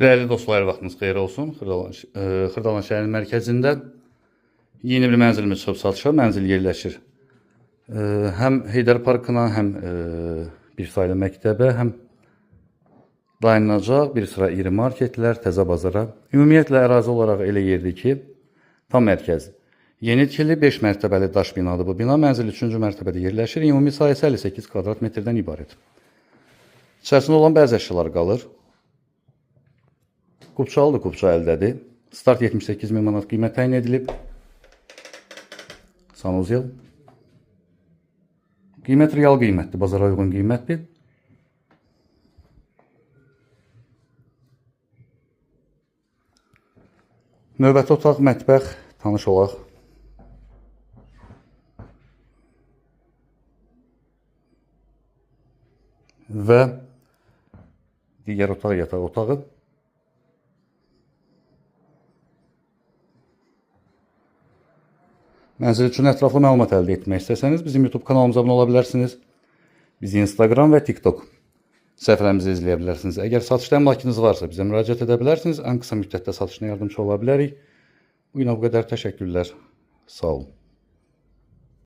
Değerli dostlar, vaxtınız xeyir olsun. Xırdalan şəhərin mərkəzində yeni bir mənzilimiz çıxıb satışa. Mənzil yerləşir həm Heydər Parkına, həm bir saylı məktəbə, həm dayanacaq, bir sıra iri marketlər, təzə bazara. Ümumiyyətlə ərazi olaraq elə yerdir ki, tam mərkəz. Yeni tikili 5 mərtəbəli daş binadır bu bina. Mənzil 3-cü mərtəbədə yerləşir. Ümumi sahəsi 58 kvadrat metrdən ibarət. İçərisində olan bəzi əşyalar qalır. Qubçalıdır, qubça əldədir. Start 78.000 manat qiymət təyin edilib. Sanuzel. Qiymət real qiymətdir, bazara uyğun qiymətdir. Növbəti otaq, mətbəx, tanış olaq. Və digər otaq, yataq otağı. Mənzil üçün ətraflı məlumat əldə etmək istəsəniz, bizim YouTube kanalımıza abunə ola bilərsiniz. Bizi Instagram və TikTok səhifələrimizi izləyə bilərsiniz. Əgər satışda əmlakınız varsa, bizə müraciət edə bilərsiniz. Ən qısa müddətdə satışına yardımcı ola bilərik. Bu günə bu qədər təşəkkürlər. Sağ olun.